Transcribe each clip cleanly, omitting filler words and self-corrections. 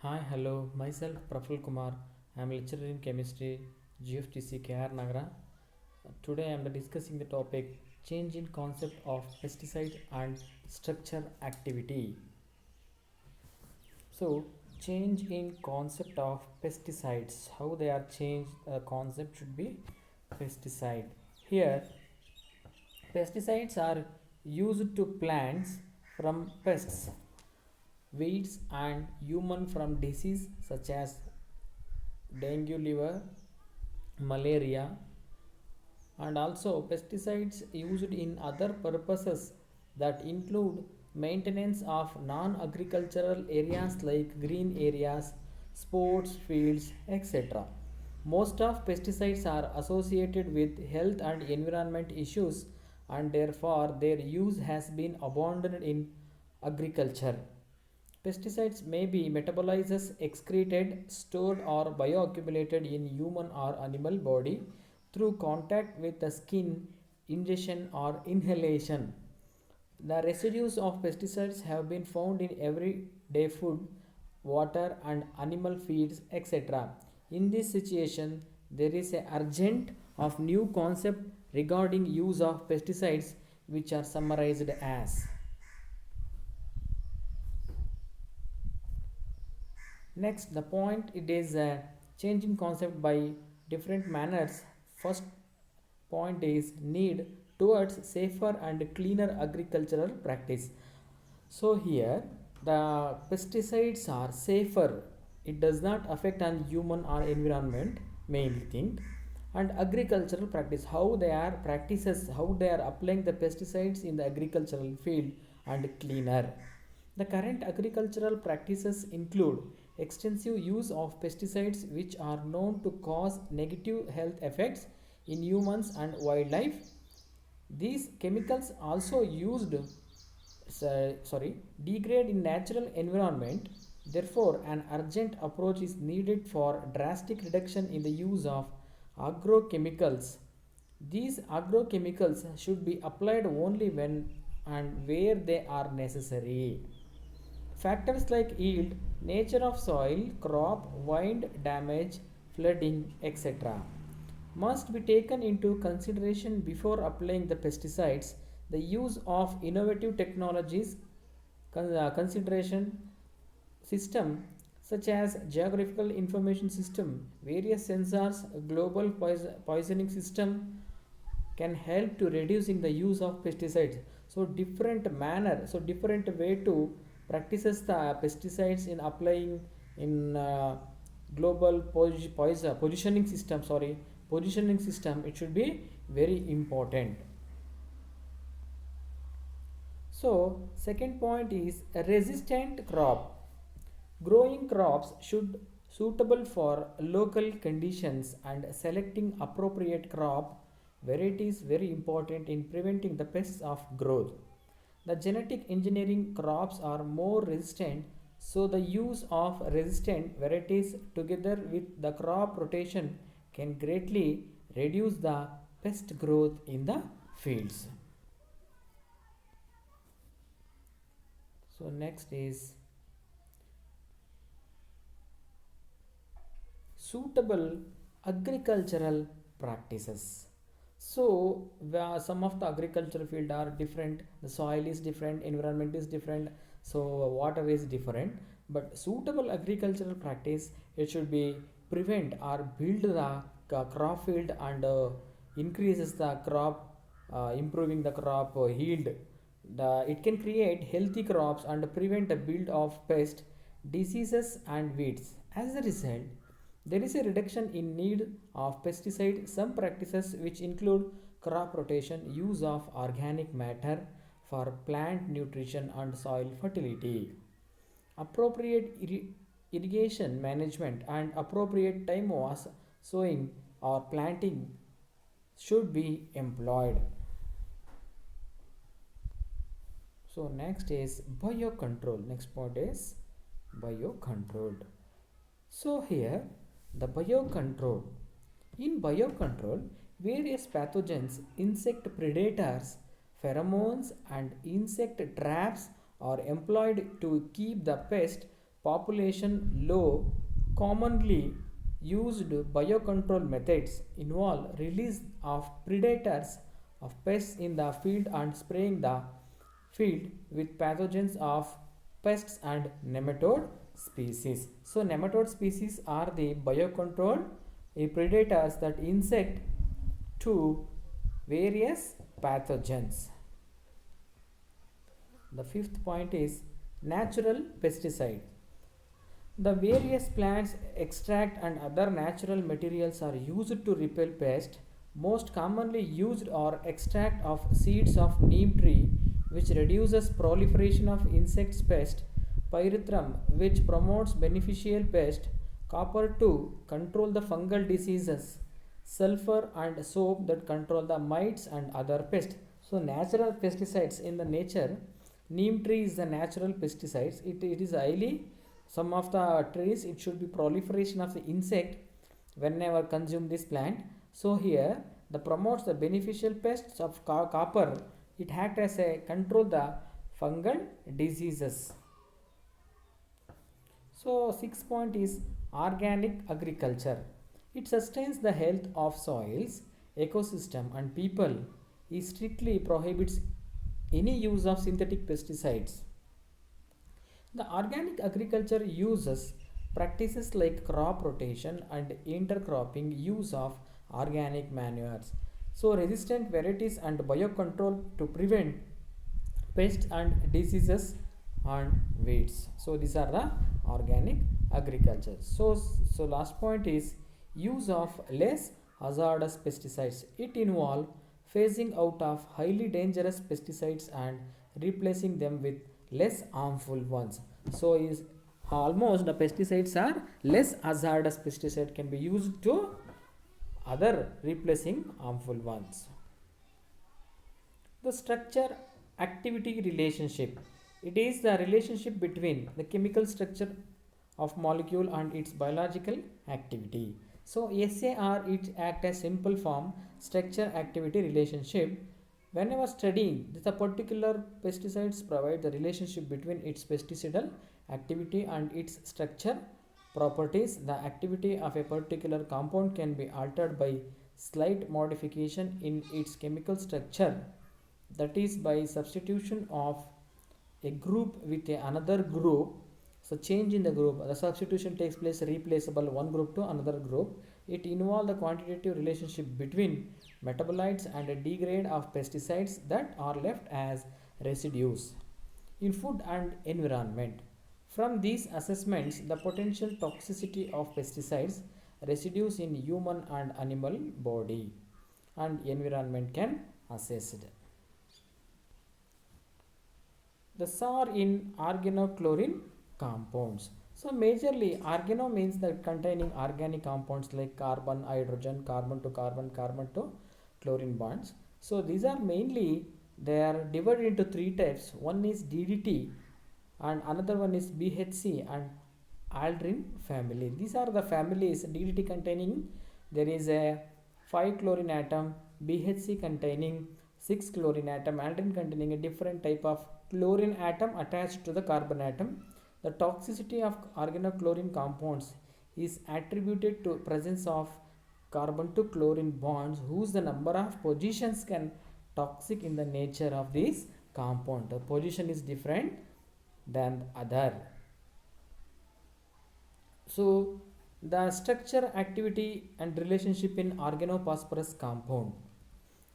Hi, hello. Myself Praful Kumar. I am lecturer in chemistry, GFTC KR Nagara. Today I am discussing the topic change in concept of pesticide and structure activity. So, change in concept of pesticides. How they are changed? Concept should be pesticide. Here, pesticides are used to plants from pests, weeds, and human from disease such as dengue, liver, malaria, and also pesticides used in other purposes that include maintenance of non-agricultural areas like green areas, sports fields, etc. Most of pesticides are associated with health and environment issues, and therefore their use has been abandoned in agriculture. Pesticides may be metabolized, excreted, stored, or bioaccumulated in human or animal body through contact with the skin, ingestion, or inhalation. The residues of pesticides have been found in everyday food, water, and animal feeds, etc. In this situation, there is a urgent of new concept regarding use of pesticides, which are summarized as. Next, the point it is a changing concept by different manners. First point is need towards safer and cleaner agricultural practice. So here the pesticides are safer. It does not affect on human or environment mainly thing. And agricultural practice, how they are practices, how they are applying the pesticides in the agricultural field and cleaner. The current agricultural practices include extensive use of pesticides which are known to cause negative health effects in humans and wildlife. These chemicals also used degrade in natural environment. Therefore, an urgent approach is needed for drastic reduction in the use of agrochemicals. These agrochemicals should be applied only when and where they are necessary. Factors like yield, nature of soil, crop, wind damage, flooding, etc. must be taken into consideration before applying the pesticides. The use of innovative technologies consideration system such as geographical information system, various sensors, global poisoning system can help to reducing the use of pesticides. So different manner, so different way to practices the pesticides in applying in global positioning system, positioning system, it should be very important. So second point is a resistant crop. Growing crops should suitable for local conditions, and selecting appropriate crop varieties very important in preventing the pests of growth. The genetic engineering crops are more resistant, so the use of resistant varieties together with the crop rotation can greatly reduce the pest growth in the fields. So next is suitable agricultural practices. So some of the agricultural field are different, the soil is different, environment is different, so water is different, but suitable agricultural practice, it should be prevent or build the crop field and increases the crop, improving the crop yield. It can create healthy crops and prevent the build of pest, diseases, and weeds. As a result, there is a reduction in need of pesticide. Some practices which include crop rotation, use of organic matter for plant nutrition and soil fertility, appropriate irrigation management, and appropriate time was sowing or planting should be employed. So next is biocontrol. Next point is biocontrol. So here the biocontrol. In biocontrol, various pathogens, insect predators, pheromones, and insect traps are employed to keep the pest population low, commonly used biocontrol methods involve release of predators of pests in the field and spraying the field with pathogens of pests and nematode species. So nematode species are the biocontrol predators that insect to various pathogens. The fifth point is natural pesticide. The various plants, extract and other natural materials are used to repel pests. Most commonly used are extract of seeds of neem tree, which reduces proliferation of insects pest, pyrethrum, which promotes beneficial pest, copper to control the fungal diseases, sulfur and soap that control the mites and other pests. So natural pesticides in the nature, neem tree is the natural pesticides. It is highly, some of the trees it should be proliferation of the insect whenever consume this plant. So here the promotes the beneficial pests of copper, it act as a control the fungal diseases. So sixth point is organic agriculture. It sustains the health of soils, ecosystem and people. It strictly prohibits any use of synthetic pesticides. The organic agriculture uses practices like crop rotation and intercropping, use of organic manures. So resistant varieties and biocontrol to prevent pests and diseases and weeds. So these are the organic agriculture. So last point is use of less hazardous pesticides. It involves phasing out of highly dangerous pesticides and replacing them with less harmful ones. So is almost the pesticides are less hazardous pesticide can be used to other replacing harmful ones. The structure activity relationship. It is the relationship between the chemical structure of molecule and its biological activity. So SAR it act as simple form structure activity relationship. Whenever studying the particular pesticides provide the relationship between its pesticidal activity and its structure properties. The activity of a particular compound can be altered by slight modification in its chemical structure, that is by substitution of a group with another group. So change in the group, the substitution takes place replaceable one group to another group. It involves the quantitative relationship between metabolites and a degrade of pesticides that are left as residues in food and environment. From these assessments, the potential toxicity of pesticides residues in human and animal body and environment can assess it. The SAR in organochlorine compounds. So majorly organo means that containing organic compounds like carbon, hydrogen, carbon to chlorine bonds. So these are mainly, they are divided into three types. One is DDT and another one is BHC and aldrin family. These are the families. DDT containing, there is a 5 chlorine atom, BHC containing 6 chlorine atom, aldrin containing a different type of chlorine atom attached to the carbon atom. The toxicity of organochlorine compounds is attributed to presence of carbon to chlorine bonds whose the number of positions can toxic in the nature of this compound. The position is different than other. So the structure, activity and relationship in organophosphorus compound.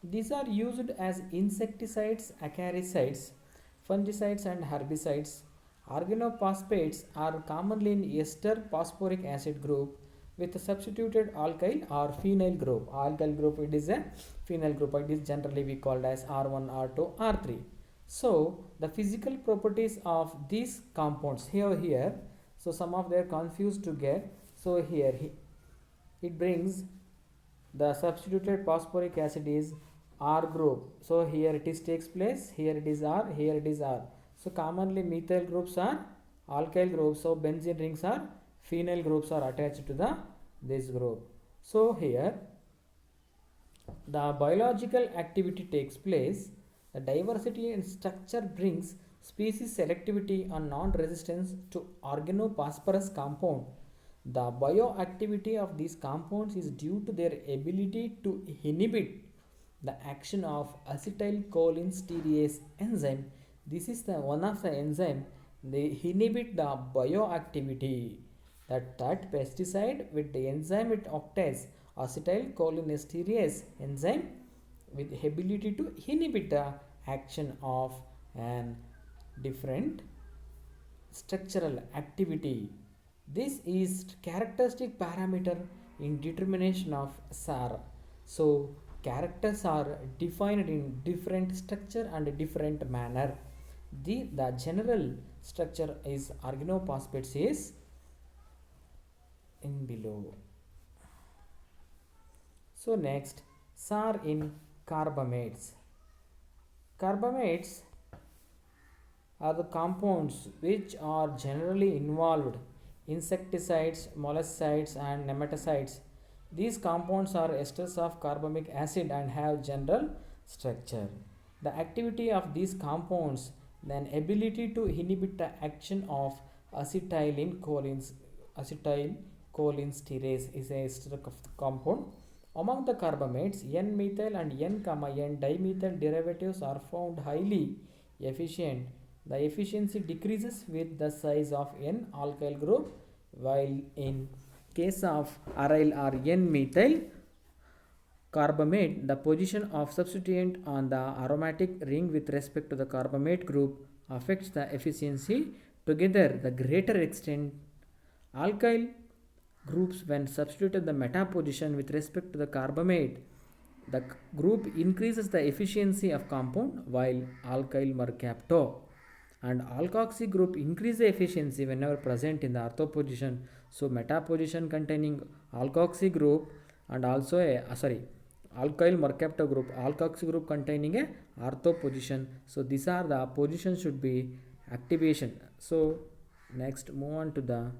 These are used as insecticides, acaricides, fungicides and herbicides. Organophosphates are commonly in ester phosphoric acid group with a substituted alkyl or phenyl group. Alkyl group, it is a phenyl group. It is generally we called as R1, R2, R3. So the physical properties of these compounds here. So some of they are confused to get. So here it brings the substituted phosphoric acid is R group. So here it is takes place. Here it is R. Here it is R. So commonly methyl groups are alkyl groups. So benzene rings are phenyl groups are attached to this group. So here the biological activity takes place. The diversity in structure brings species selectivity and non-resistance to organophosphorus compound. The bioactivity of these compounds is due to their ability to inhibit the action of acetylcholinesterase enzyme. This is the one of the enzyme they inhibit the bioactivity. That pesticide with the enzyme it octates acetylcholinesterase enzyme with ability to inhibit the action of an different structural activity. This is characteristic parameter in determination of SAR. So characters are defined in different structure and different manner. The general structure is organophosphates is in below. So next, SAR in carbamates. Carbamates are the compounds which are generally involved insecticides, molluscides and nematicides. These compounds are esters of carbamic acid and have general structure. The activity of these compounds, then ability to inhibit the action of acetylcholinesterase is a ester of the compound. Among the carbamates, N-methyl and N-dimethyl derivatives are found highly efficient. The efficiency decreases with the size of N-alkyl group, while in case of aryl or N-methyl carbamate, the position of substituent on the aromatic ring with respect to the carbamate group affects the efficiency. Together, the greater extent alkyl groups when substituted the meta position with respect to the carbamate, the group increases the efficiency of compound, while alkyl mercapto and alkoxy group increase the efficiency whenever present in the ortho position. So meta position containing alkoxy group and also alkyl mercapto group, alkoxy group containing a ortho position. So these are the positions should be activation. So next move on to the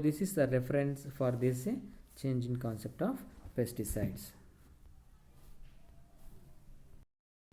this is the reference for this change in concept of pesticides.